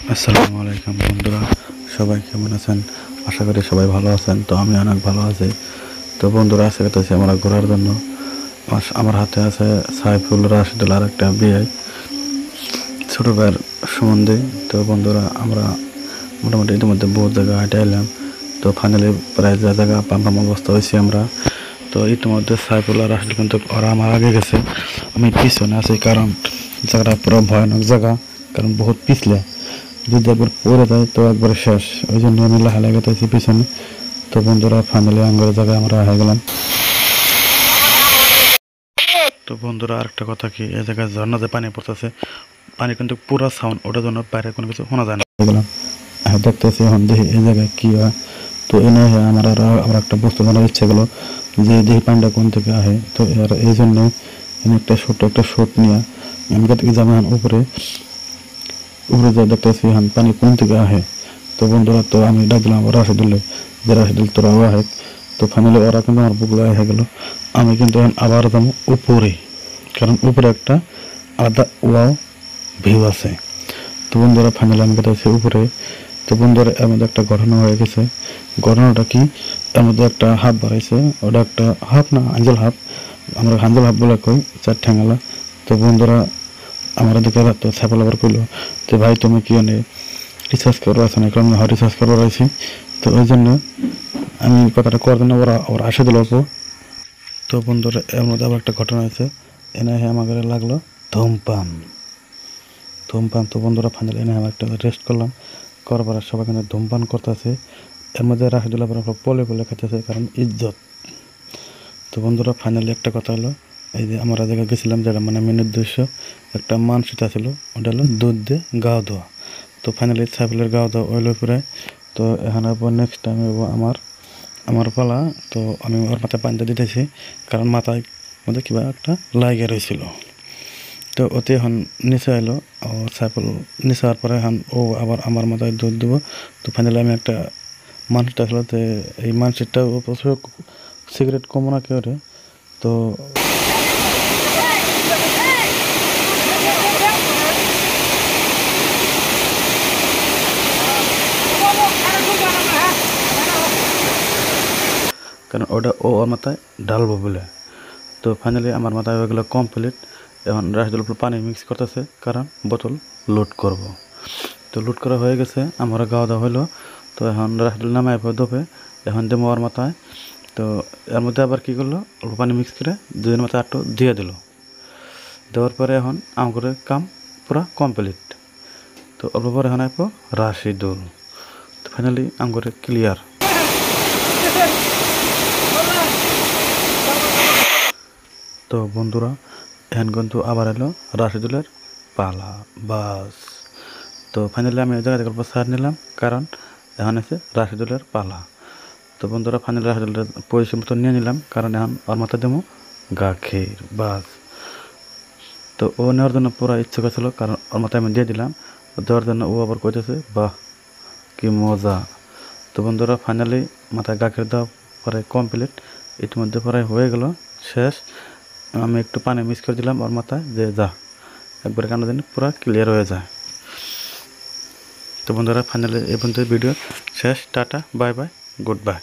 আসসালামু আলাইকুম বন্ধুরা, সবাই কেমন আছেন? আশা করি সবাই ভালো আছেন। তো আমি অনেক ভালো আছি। তো বন্ধুরা, আজকে করতেছি আমরা ঘোরার জন্য। আমার হাতে আছে সাইফুল রাশিদুল আর একটা বিয়ে ছোটো ভাইয়ের সম্বন্ধে। তো বন্ধুরা, আমরা মোটামুটি ইতিমধ্যে বহু জায়গা হেঁটে এলাম। তো ফাইনালি প্রায় যা জায়গা পাম্পাম অবস্থা হয়েছি আমরা। তো ইতিমধ্যে সাইফুল আর রাশিদুল কিন্তু ওরা আমার আগে গেছে, আমি পিছনে আছি। কারণ জায়গাটা পুরো ভয়ানক জায়গা, কারণ বহুত পিছলে যদি একবার পড়ে যায় তো একবার শেষ। ওই জন্য আমি লাহে গেতেছি পিছনে। তো বন্ধুরা, ফাইনালি আঙ্গুরের জায়গায় আমরা হয়ে গেলাম। তো বন্ধুরা, আরেকটা কথা কি, এই জায়গায় ঝর্ণাতে পানি পড়তেছে, পানি কিন্তু পুরো সাউন্ড, ওটার জন্য বাইরে কোনো কিছু শোনা যায় না। গেলাম দেখতেছি এখন দেখি এই জায়গায় কী হয়। তো এনে আমার একটা বস্তু জানার ইচ্ছে গেলো যে দেখি পানিটা কোন থেকে আসে। তো এই জন্য একটা ছোট্ট একটা শট নিয়ে আমি থেকে যাবো উপরে উপরে যা দেখতেছি এখন পানি কোন থেকে আসে। তো বন্ধুরা, তো আমি ডাক দিলাম রাশিদুল্লে, যে রাশিদুল তোরাও আহে। তো ফাইনালি ওরা কিন্তু আমার বুকলে হয়ে গেল। আমি কিন্তু এখন আবার যাবো উপরে, কারণ উপরে একটা আলাদা ওয়াও ভিউ আছে। তো বন্ধুরা, ফাইনালি আমি গেছি উপরে। তো বন্ধুরা, এর মধ্যে একটা ঘটনা হয়ে গেছে। ঘটনাটা কি, এর মধ্যে একটা হাফ বাড়াইছে, ওটা একটা হাফ না আঞ্জল হাফ, আমরা হাঞ্জল হাফ বলে কই, চার ঠ্যাঙ্গালা। তো বন্ধুরা, আমার দিকে তো ছাপল আবার কইলো যে ভাই তুমি কি অনেক রিসার্চ করবো আছে না, কারণ রিসার্চ করবার আছি। তো ওই জন্য আমি কথাটা করার জন্য ওরা আসে দিল অল্প। তো বন্ধুরা, এর মধ্যে আবার একটা ঘটনা আছে, এনে আমাকে লাগলো ধূমপান। তো বন্ধুরা, ফাইনালি এনে আমার একটা রেস্ট করলাম, করবার সবাই কিন্তু ধূমপান করতেছে। এর মধ্যে রাশিদুল্লাহ পলে পলে খেতেছে, কারণ ইজ্জত। তো বন্ধুরা, ফাইনালি একটা কথা হলো, এই যে আমরা জায়গায় গেছিলাম, যেটা মানে মেন উদ্দেশ্য, একটা মানসিতা ছিল, ওটা হলো দুধ দিয়ে গাও দেওয়া। তো ফাইনালি ছাগলের গাও দেওয়া ওইল পরে। তো এখানে নেক্সট টাইম আমার পালা। তো আমি ওর মাথায় পানিটা দিতেছি, কারণ মাথায় মধ্যে কিবা একটা লাগে রয়েছিল। তো ওতে এখন নিচে এলো, ও সাইকেল নিচে হওয়ার পরে এখন ও আবার আমার মাথায় দুধ দেবো। তো ফাইনালি আমি একটা মানুষটা আসলে, তো এই মানুষটা প্রচুর সিগারেট কমো না কেউ রে। তো কারণ ওটা ও ওর মাথায় ডালবো বলে। তো ফাইনালি আমার মাথায় হয়ে গেলো কমপ্লিট। এখন রাশিদুল পানি মিক্স করতেছে, কারণ বোতল লোড করব। তো লোড করা হয়ে গেছে, আমার গাওয়া দাওয়া হলো। তো এখন রাশিদুল নামায় দোপে, এখন দেবো ওর মাথায়। তো এর মধ্যে আবার কী করলো, অল্প পানি মিক্স করে দুজনের মাথায় আটটো দিয়ে দিল। দেওয়ার পরে এখন আমার কাম পুরা কমপ্লিট। তো অল্প পরে এখন আসবো রাশিদুল। তো ফাইনালি আমার ক্লিয়ার। তো বন্ধুরা, এখন কিন্তু আবার এলো রাশিদুলের পালা, বাস। তো ফাইনালি আমি ওই জায়গা থেকে সার নিলাম, কারণ এখন আছে রাশিদুলের পালা। তো বন্ধুরা, ফাইনালি রাশিদুলের পজিশন মতো নিয়ে নিলাম, কারণ এখন ওর মাথায় দেবো গাখীর, বাস। তো ও নেওয়ার জন্য পুরো ইচ্ছুক ছিল, কারণ ওর মাথায় আমি দিয়ে দিলাম। দেওয়ার জন্য ও আবার কইতেছে বাহ কি মজা। তো বন্ধুরা, ফাইনালি মাথায় গাখীর দেওয়া পরে কমপ্লিট, ইতিমধ্যে পরে হয়ে গেল শেষ। আমি একটু পানি মিক্স করে দিলাম ওর মাথায়, যে যা একবারে কান্না দিন পুরো ক্লিয়ার হয়ে যায়। তো বন্ধুরা, ফাইনালি এই পর্যন্ত ভিডিও শেষ। Tata, bye bye, good bye.